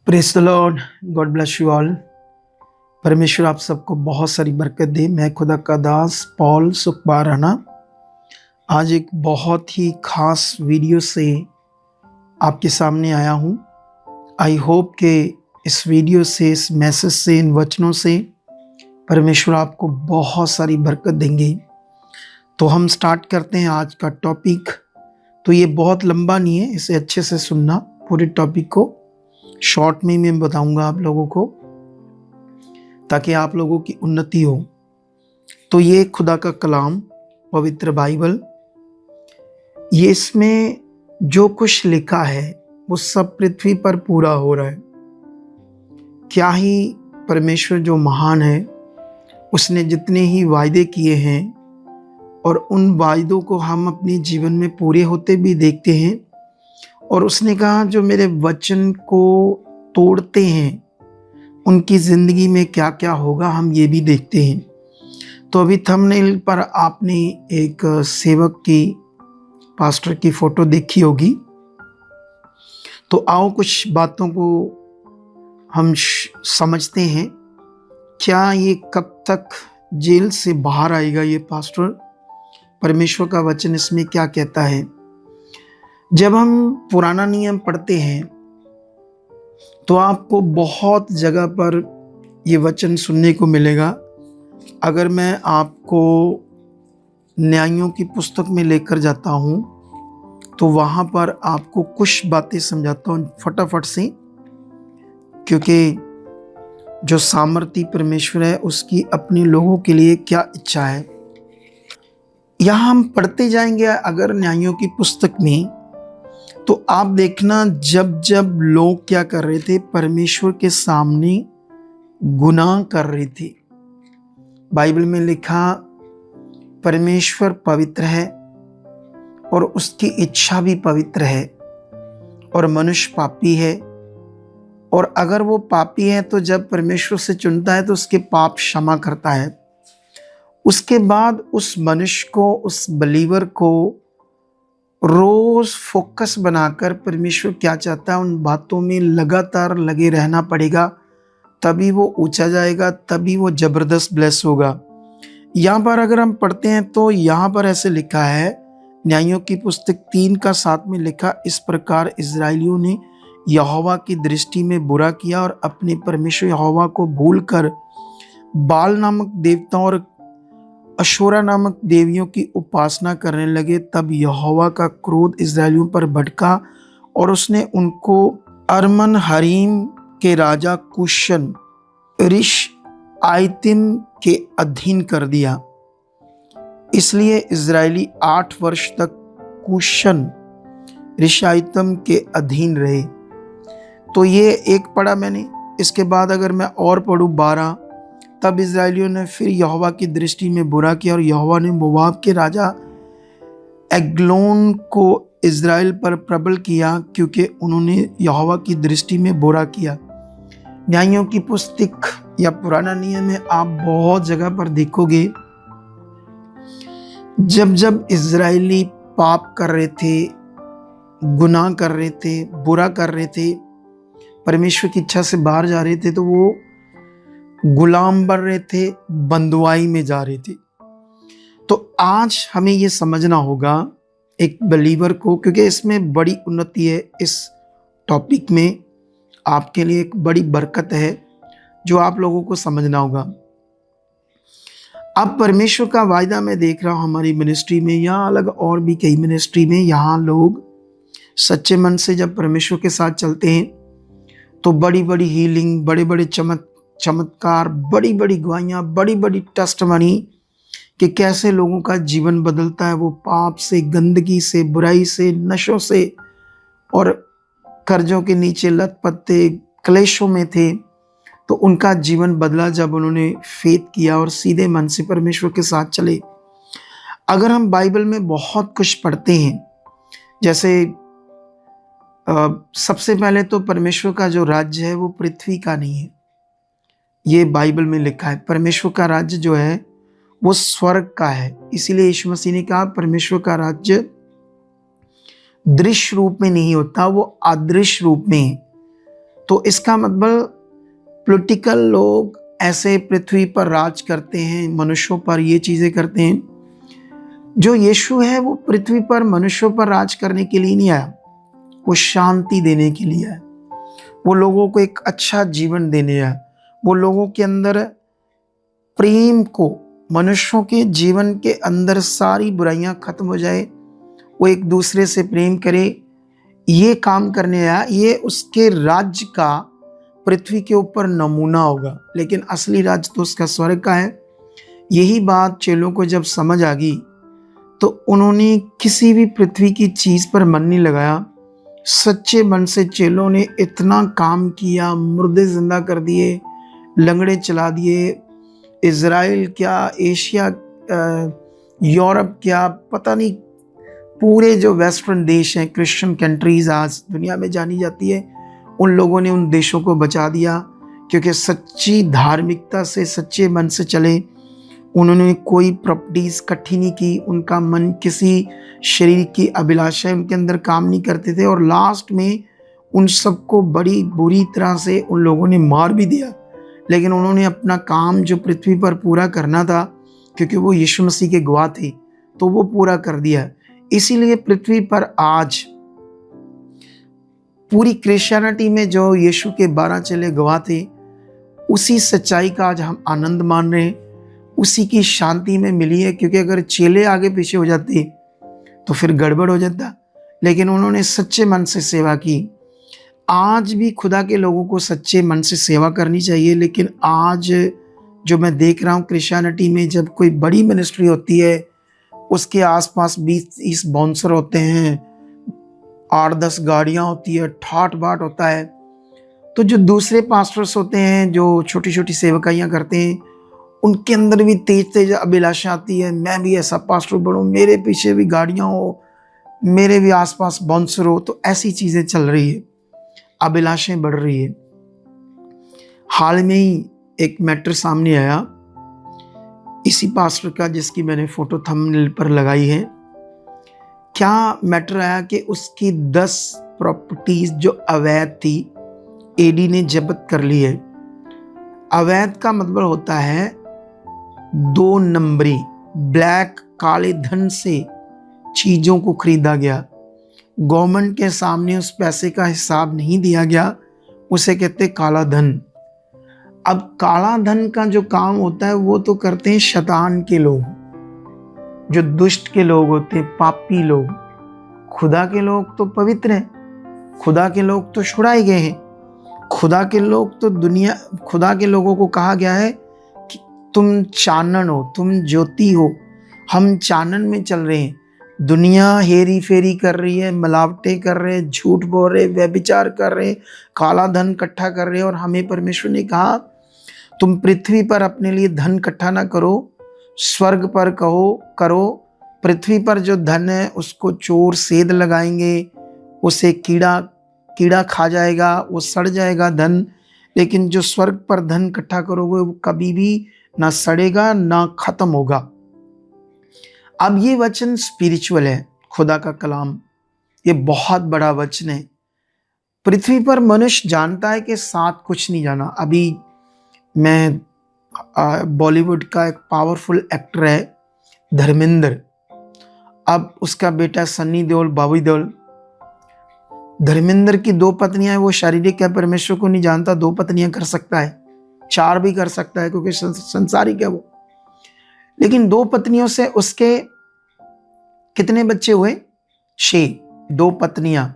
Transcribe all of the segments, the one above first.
Praise the Lord. God bless you all. परमेश्वर आप सबको बहुत सारी बरकत दे। मैं खुदा का दास पॉल सुखबाराना आज एक बहुत ही खास वीडियो से आपके सामने आया हूँ। आई होप कि इस वीडियो से, इस मैसेज से, इन वचनों से परमेश्वर आपको बहुत सारी बरकत देंगे। तो हम स्टार्ट करते हैं आज का टॉपिक। तो ये बहुत लंबा नहीं है, इसे अच्छे से सुनना। पूरे टॉपिक को शॉर्ट में मैं बताऊंगा आप लोगों को, ताकि आप लोगों की उन्नति हो। तो ये खुदा का कलाम, पवित्र बाइबल, ये इसमें जो कुछ लिखा है वो सब पृथ्वी पर पूरा हो रहा है। क्या ही परमेश्वर जो महान है, उसने जितने ही वायदे किए हैं और उन वायदों को हम अपने जीवन में पूरे होते भी देखते हैं। और उसने कहा जो मेरे वचन को तोड़ते हैं उनकी ज़िंदगी में क्या क्या होगा, हम ये भी देखते हैं। तो अभी थंबनेल पर आपने एक सेवक की, पास्टर की फ़ोटो देखी होगी। तो आओ कुछ बातों को हम समझते हैं। क्या ये कब तक जेल से बाहर आएगा ये पास्टर? परमेश्वर का वचन इसमें क्या कहता है? जब हम पुराना नियम पढ़ते हैं तो आपको बहुत जगह पर ये वचन सुनने को मिलेगा। अगर मैं आपको न्यायों की पुस्तक में लेकर जाता हूँ तो वहाँ पर आपको कुछ बातें समझाता हूँ फटाफट से, क्योंकि जो सामर्थी परमेश्वर है उसकी अपने लोगों के लिए क्या इच्छा है। यहाँ हम पढ़ते जाएंगे अगर न्यायों की पुस्तक में, तो आप देखना जब जब लोग क्या कर रहे थे, परमेश्वर के सामने गुनाह कर रहे थे। बाइबल में लिखा परमेश्वर पवित्र है और उसकी इच्छा भी पवित्र है, और मनुष्य पापी है। और अगर वो पापी है तो जब परमेश्वर से चुनता है तो उसके पाप क्षमा करता है। उसके बाद उस मनुष्य को, उस बिलीवर को रोज फोकस बनाकर परमेश्वर क्या चाहता है उन बातों में लगातार लगे रहना पड़ेगा, तभी वो ऊंचा जाएगा, तभी वो जबरदस्त ब्लेस होगा। यहाँ पर अगर हम पढ़ते हैं तो यहाँ पर ऐसे लिखा है, न्यायों की पुस्तक 3:7 में लिखा, इस प्रकार इजराइलियों ने यहोवा की दृष्टि में बुरा किया और अपने परमेश्वर यहोवा को भूलकर बाल नामक देवताओं और अशोरा नामक देवियों की उपासना करने लगे। तब यहोवा का क्रोध इजराइलियों पर भड़का और उसने उनको अरमन हरीम के राजा कुशन रिश आयतिम के अधीन कर दिया। इसलिए इजरायली 8 वर्ष तक कुशन रिशाइतम के अधीन रहे। तो ये एक पढ़ा मैंने। इसके बाद अगर मैं और पढ़ूँ 12, तब इजरायलियों ने फिर यहोवा की दृष्टि में बुरा किया और यहोवा ने मोवाब के राजा एग्लोन को इजराइल पर प्रबल किया, क्योंकि उन्होंने यहोवा की दृष्टि में बुरा किया। न्यायों की पुस्तक या पुराना नियम में आप बहुत जगह पर देखोगे, जब जब इजरायली पाप कर रहे थे, गुनाह कर रहे थे, बुरा कर रहे थे, परमेश्वर की इच्छा से बाहर जा रहे थे, तो वो गुलाम बन रहे थे, बंदुआई में जा रहे थे। तो आज हमें ये समझना होगा एक बिलीवर को, क्योंकि इसमें बड़ी उन्नति है। इस टॉपिक में आपके लिए एक बड़ी बरकत है जो आप लोगों को समझना होगा। अब परमेश्वर का वायदा मैं देख रहा हूँ हमारी मिनिस्ट्री में, या अलग और भी कई मिनिस्ट्री में, यहाँ लोग सच्चे मन से जब परमेश्वर के साथ चलते हैं तो बड़ी बड़ी हीलिंग, बड़े बड़े चमत्कार, बड़ी बड़ी गवाहियाँ, बड़ी बड़ी टेस्टमनी कि कैसे लोगों का जीवन बदलता है। वो पाप से, गंदगी से, बुराई से, नशों से और कर्जों के नीचे लत-पत्ते, क्लेशों में थे, तो उनका जीवन बदला जब उन्होंने फेथ किया और सीधे मन से परमेश्वर के साथ चले। अगर हम बाइबल में बहुत कुछ पढ़ते हैं, जैसे सबसे पहले तो परमेश्वर का जो राज्य है वो पृथ्वी का नहीं है, ये बाइबल में लिखा है। परमेश्वर का राज्य जो है वो स्वर्ग का है। इसीलिए यीशु मसीह ने कहा परमेश्वर का राज्य दृश्य रूप में नहीं होता, वो अदृश्य रूप में है। तो इसका मतलब पॉलिटिकल लोग ऐसे पृथ्वी पर राज करते हैं, मनुष्यों पर ये चीज़ें करते हैं। जो यीशु है वो पृथ्वी पर मनुष्यों पर राज करने के लिए नहीं आया, वो शांति देने के लिए आया, वो लोगों को एक अच्छा जीवन देने आया, वो लोगों के अंदर प्रेम को, मनुष्यों के जीवन के अंदर सारी बुराइयां खत्म हो जाए, वो एक दूसरे से प्रेम करे, ये काम करने आया। ये उसके राज्य का पृथ्वी के ऊपर नमूना होगा, लेकिन असली राज्य तो उसका स्वर्ग का है। यही बात चेलों को जब समझ आ गई तो उन्होंने किसी भी पृथ्वी की चीज़ पर मन नहीं लगाया। सच्चे मन से चेलों ने इतना काम किया, मुर्दे जिंदा कर दिए, लंगड़े चला दिए। इज़राइल क्या, एशिया, यूरोप क्या, पता नहीं, पूरे जो वेस्टर्न देश हैं, क्रिश्चियन कंट्रीज़ आज दुनिया में जानी जाती है, उन लोगों ने उन देशों को बचा दिया, क्योंकि सच्ची धार्मिकता से, सच्चे मन से चले। उन्होंने कोई प्रॉपर्टीज़ इकट्ठी नहीं की, उनका मन किसी शरीर की अभिलाषाएं उनके अंदर काम नहीं करते थे, और लास्ट में उन सबको बड़ी बुरी तरह से उन लोगों ने मार भी दिया। लेकिन उन्होंने अपना काम जो पृथ्वी पर पूरा करना था, क्योंकि वो यीशु मसीह के गवाह थे, तो वो पूरा कर दिया। इसीलिए पृथ्वी पर आज पूरी क्रिश्चियनिटी में जो यीशु के 12 चेले गवाह थे, उसी सच्चाई का आज हम आनंद मान रहे हैं, उसी की शांति में मिली है। क्योंकि अगर चेले आगे पीछे हो जाते तो फिर गड़बड़ हो जाता, लेकिन उन्होंने सच्चे मन से सेवा की। आज भी खुदा के लोगों को सच्चे मन से सेवा करनी चाहिए, लेकिन आज जो मैं देख रहा हूँ क्रिश्चियनिटी में, जब कोई बड़ी मिनिस्ट्री होती है, उसके आसपास 20-30 बाउंसर होते हैं, 8-10 गाड़ियाँ होती है, ठाट बाट होता है। तो जो दूसरे पास्टर्स होते हैं, जो छोटी छोटी सेवकाइयाँ करते हैं, उनके अंदर भी तेज तेज अभिलाषा आती है, मैं भी ऐसा पास्टर बनूं, मेरे पीछे भी गाड़ियाँ हो, मेरे भी आसपास बाउंसर हो। तो ऐसी चीज़ें चल रही है, अभिलाषाएं बढ़ रही है। हाल में ही एक मैटर सामने आया इसी पास्टर का, जिसकी मैंने फोटो थंबनेल पर लगाई है। क्या मैटर आया कि उसकी 10 प्रॉपर्टीज जो अवैध थी, एडी ने जब्त कर ली है। अवैध का मतलब होता है 2 नंबरी, ब्लैक, काले धन से चीजों को खरीदा गया, गवर्नमेंट के सामने उस पैसे का हिसाब नहीं दिया गया, उसे कहते काला धन। अब काला धन का जो काम होता है वो तो करते हैं शैतान के लोग, जो दुष्ट के लोग होते हैं, पापी लोग। खुदा के लोग तो पवित्र हैं, खुदा के लोग तो छुड़ाए गए हैं, खुदा के लोग तो खुदा के लोगों को कहा गया है कि तुम चानन हो, तुम ज्योति हो। हम चानन में चल रहे हैं, दुनिया हेरी फेरी कर रही है, मिलावटें कर रहे हैं, झूठ बोल रहे, व्यभिचार कर रहे, काला धन इकट्ठा कर रहे, और हमें परमेश्वर ने कहा तुम पृथ्वी पर अपने लिए धन इकट्ठा ना करो, स्वर्ग पर करो। पृथ्वी पर जो धन है उसको चोर सेध लगाएंगे, उसे कीड़ा खा जाएगा, वो सड़ जाएगा धन। लेकिन जो स्वर्ग पर धन इकट्ठा करोगे वो कभी भी ना सड़ेगा ना खत्म होगा। अब ये वचन स्पिरिचुअल है, खुदा का कलाम, ये बहुत बड़ा वचन है। पृथ्वी पर मनुष्य जानता है कि साथ कुछ नहीं जाना। अभी मैं बॉलीवुड का एक पावरफुल एक्टर है धर्मेंद्र, अब उसका बेटा सन्नी देओल, बॉबी देओल। धर्मेंद्र की 2 पत्नियां हैं, वो शारीरिक है, परमेश्वर को नहीं जानता, 2 पत्नियां कर सकता है, 4 भी कर सकता है, क्योंकि संसारिक है वो। लेकिन 2 पत्नियों से उसके कितने बच्चे हुए? 6। 2 पत्नियां,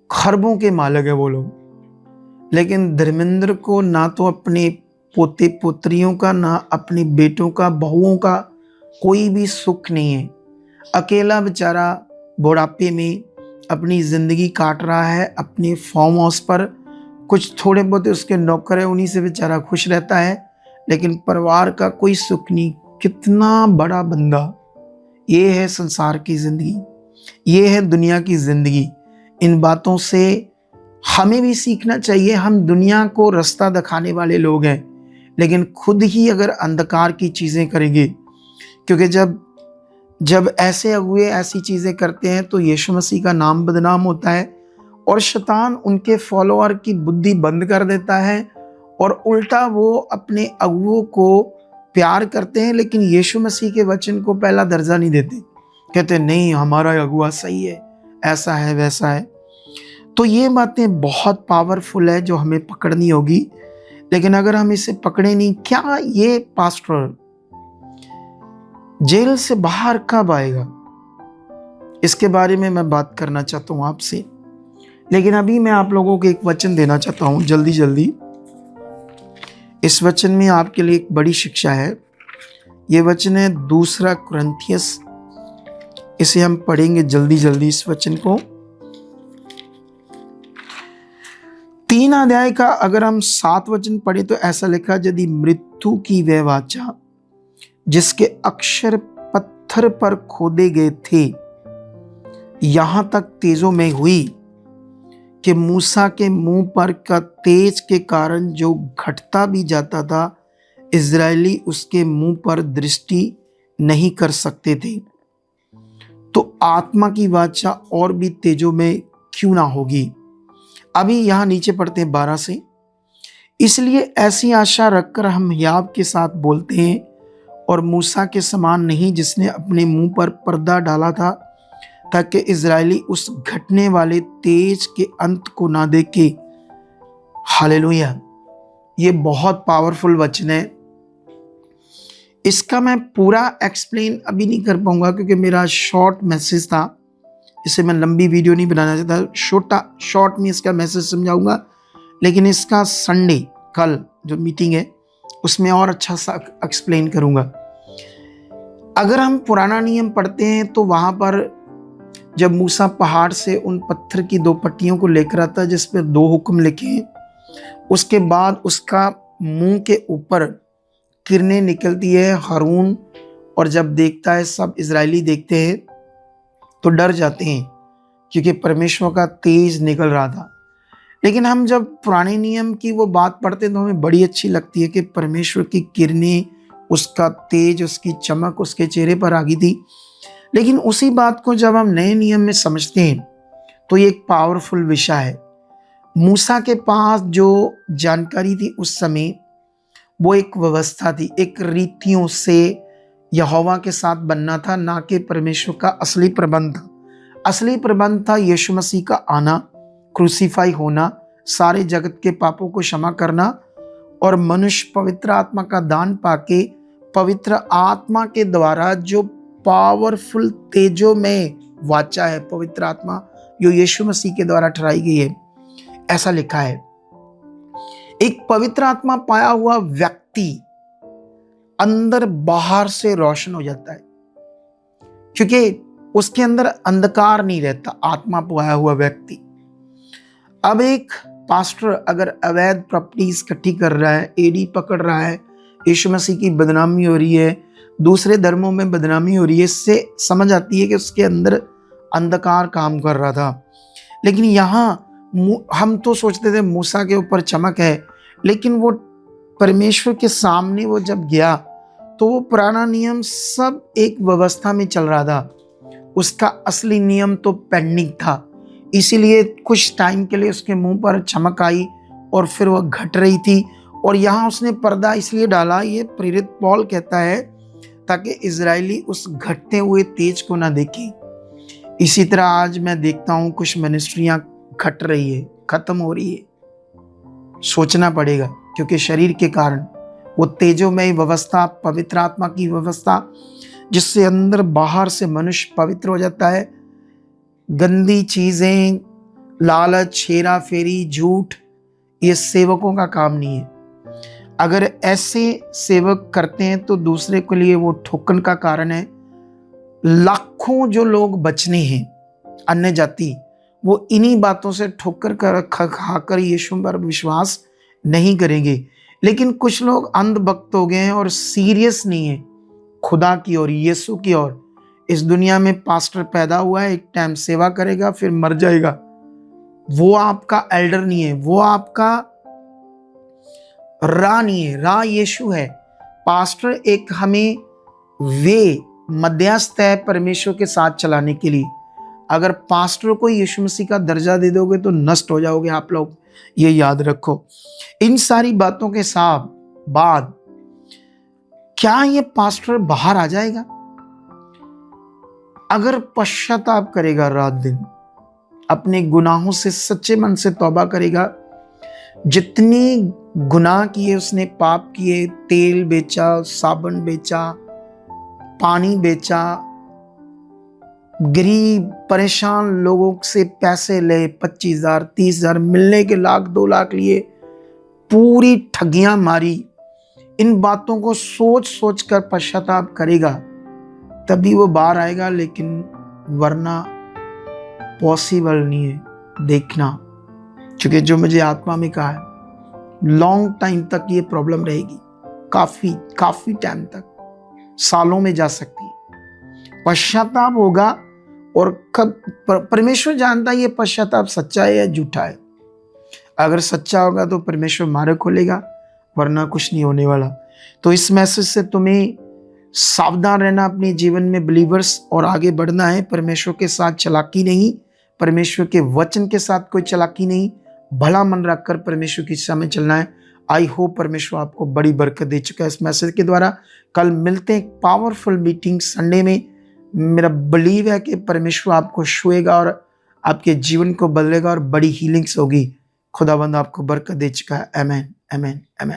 खरबों के मालिक है वो लोग। लेकिन धर्मेंद्र को ना तो अपने पोते पोत्रियों का, ना अपने बेटों का, बहुओं का कोई भी सुख नहीं है। अकेला बेचारा बुढ़ापे में अपनी जिंदगी काट रहा है अपने फार्म हाउस पर। कुछ थोड़े बहुत उसके नौकर है, उन्हीं से बेचारा खुश रहता है, लेकिन परिवार का कोई सुख नहीं। कितना बड़ा बंदा! ये है संसार की जिंदगी, ये है दुनिया की जिंदगी। इन बातों से हमें भी सीखना चाहिए। हम दुनिया को रास्ता दिखाने वाले लोग हैं, लेकिन खुद ही अगर अंधकार की चीज़ें करेंगे, क्योंकि जब ऐसे अगुए ऐसी चीज़ें करते हैं तो यीशु मसीह का नाम बदनाम होता है, और शैतान उनके फॉलोअर की बुद्धि बंद कर देता है और उल्टा वो अपने अगुओं को प्यार करते हैं, लेकिन यीशु मसीह के वचन को पहला दर्जा नहीं देते। कहते नहीं, हमारा अगुआ सही है, ऐसा है वैसा है। तो ये बातें बहुत पावरफुल है जो हमें पकड़नी होगी, लेकिन अगर हम इसे पकड़े नहीं, क्या ये पास्टर जेल से बाहर कब आएगा, इसके बारे में मैं बात करना चाहता हूं आपसे। लेकिन अभी मैं आप लोगों को एक वचन देना चाहता हूं जल्दी जल्दी। इस वचन में आपके लिए एक बड़ी शिक्षा है। ये वचन है 2 कुरिन्थियस। इसे हम पढ़ेंगे जल्दी जल्दी इस वचन को। 3 अध्याय का अगर हम 7 वचन पढ़े तो ऐसा लिखा, यदि मृत्यु की वह वाचा जिसके अक्षर पत्थर पर खोदे गए थे यहां तक तेजों में हुई कि मूसा के मुंह पर का तेज के कारण जो घटता भी जाता था, इजरायली उसके मुंह पर दृष्टि नहीं कर सकते थे, तो आत्मा की वाचा और भी तेजों में क्यों ना होगी। अभी यहां नीचे पढ़ते हैं 12 से। इसलिए ऐसी आशा रखकर हम याब के साथ बोलते हैं और मूसा के समान नहीं, जिसने अपने मुंह पर पर्दा डाला था ताकि इजरायली उस घटने वाले तेज के अंत को ना देखे। हालेलुया। ये बहुत पावरफुल वचन है। इसका मैं पूरा एक्सप्लेन अभी नहीं कर पाऊंगा क्योंकि मेरा शॉर्ट मैसेज था। इसे मैं लंबी वीडियो नहीं बनाना चाहता, शॉर्ट में इसका मैसेज समझाऊंगा। लेकिन इसका संडे कल जो मीटिंग है उसमें और अच्छा सा एक्सप्लेन करूंगा। अगर हम पुराना नियम पढ़ते हैं तो वहां पर जब मूसा पहाड़ से उन पत्थर की 2 पट्टियों को लेकर आता है जिस पर 2 हुक्म लिखे हैं, उसके बाद उसका मुंह के ऊपर किरणें निकलती है हारून, और जब देखता है सब इजरायली देखते हैं तो डर जाते हैं क्योंकि परमेश्वर का तेज निकल रहा था। लेकिन हम जब पुराने नियम की वो बात पढ़ते हैं तो हमें बड़ी अच्छी लगती है कि परमेश्वर की किरणें, उसका तेज, उसकी चमक उसके चेहरे पर आ गई थी। लेकिन उसी बात को जब हम नए नियम में समझते हैं तो ये एक पावरफुल विषय है। मूसा के पास जो जानकारी थी उस समय, वो एक व्यवस्था थी, एक रीतियों से यहोवा के साथ बनना था, ना कि परमेश्वर का असली प्रबंध था। असली प्रबंध था यीशु मसीह का आना, क्रूसीफाई होना, सारे जगत के पापों को क्षमा करना, और मनुष्य पवित्र आत्मा का दान पाके पवित्र आत्मा के द्वारा जो पावरफुल तेजों में वाचा है, पवित्र आत्मा जो यीशु मसीह के द्वारा ठहराई गई है, ऐसा लिखा है। एक पवित्र आत्मा पाया हुआ व्यक्ति अंदर बाहर से रोशन हो जाता है क्योंकि उसके अंदर अंधकार नहीं रहता, आत्मा पाया हुआ व्यक्ति। अब एक पास्टर अगर अवैध प्रॉपर्टीज इकट्ठी कर रहा है, एडी पकड़ रहा है, यीशु मसीह की बदनामी हो रही है, दूसरे धर्मों में बदनामी हो रही है, इससे समझ आती है कि उसके अंदर अंधकार काम कर रहा था। लेकिन यहाँ हम तो सोचते थे मूसा के ऊपर चमक है, लेकिन वो परमेश्वर के सामने वो जब गया तो वो पुराना नियम सब एक व्यवस्था में चल रहा था, उसका असली नियम तो पेंडिंग था। इसीलिए कुछ टाइम के लिए उसके मुंह पर चमक आई और फिर वह घट रही थी, और यहाँ उसने पर्दा इसलिए डाला, ये प्रेरित पौल कहता है, ताकि इजरायली उस घटते हुए तेज को ना देखे। इसी तरह आज मैं देखता हूँ कुछ मिनिस्ट्रियां घट रही है, खत्म हो रही है। सोचना पड़ेगा क्योंकि शरीर के कारण वो तेजोमय व्यवस्था, पवित्र आत्मा की व्यवस्था, जिससे अंदर बाहर से मनुष्य पवित्र हो जाता है, गंदी चीजें, लालच, हेरा फेरी, झूठ, ये सेवकों का काम नहीं है। अगर ऐसे सेवक करते हैं तो दूसरे के लिए वो ठोकन का कारण है। लाखों जो लोग बचने हैं अन्य जाति, वो इन्हीं बातों से ठोकर कर खाकर यीशु पर विश्वास नहीं करेंगे। लेकिन कुछ लोग अंधभक्त हो गए हैं और सीरियस नहीं है खुदा की ओर, यीशु की ओर। इस दुनिया में पास्टर पैदा हुआ है, एक टाइम सेवा करेगा, फिर मर जाएगा। वो आपका एल्डर नहीं है, वो आपका राह नहीं है, राह यीशु है। पास्टर एक हमें वे मध्यस्थ है परमेश्वर के साथ चलाने के लिए। अगर पास्टर को यीशु मसीह का दर्जा दे दोगे तो नष्ट हो जाओगे आप लोग, ये याद रखो। इन सारी बातों के साथ बाद क्या ये पास्टर बाहर आ जाएगा? अगर पश्चाताप करेगा, रात दिन अपने गुनाहों से सच्चे मन से तौबा करेगा, जितनी गुनाह किए उसने, पाप किए, तेल बेचा, साबुन बेचा, पानी बेचा, गरीब परेशान लोगों से पैसे ले, 25,000 30,000 मिलने के लाख 2 लाख लिए, पूरी ठगियां मारी, इन बातों को सोच सोच कर पश्चाताप करेगा तभी वो बाहर आएगा, लेकिन वरना पॉसिबल नहीं है देखना। क्योंकि जो मुझे आत्मा में कहा है, लॉन्ग टाइम तक ये प्रॉब्लम रहेगी, काफी टाइम तक, सालों में जा सकती है। पश्चाताप होगा और कब परमेश्वर जानता है ये पश्चाताप सच्चा है या झूठा है। अगर सच्चा होगा तो परमेश्वर मार्ग खोलेगा, वरना कुछ नहीं होने वाला। तो इस मैसेज से तुम्हें सावधान रहना अपने जीवन में बिलीवर्स, और आगे बढ़ना है। परमेश्वर के साथ चालाकी नहीं, परमेश्वर के वचन के साथ कोई चालाकी नहीं, भला मन रखकर परमेश्वर की दिशा में चलना है। आई होप परमेश्वर आपको बड़ी बरकत दे चुका है इस मैसेज के द्वारा। कल मिलते हैं पावरफुल मीटिंग संडे में। मेरा बिलीव है कि परमेश्वर आपको छुएगा और आपके जीवन को बदलेगा और बड़ी हीलिंग्स होगी। खुदाबंद आपको बरकत दे चुका है। आमीन, आमीन, आमीन।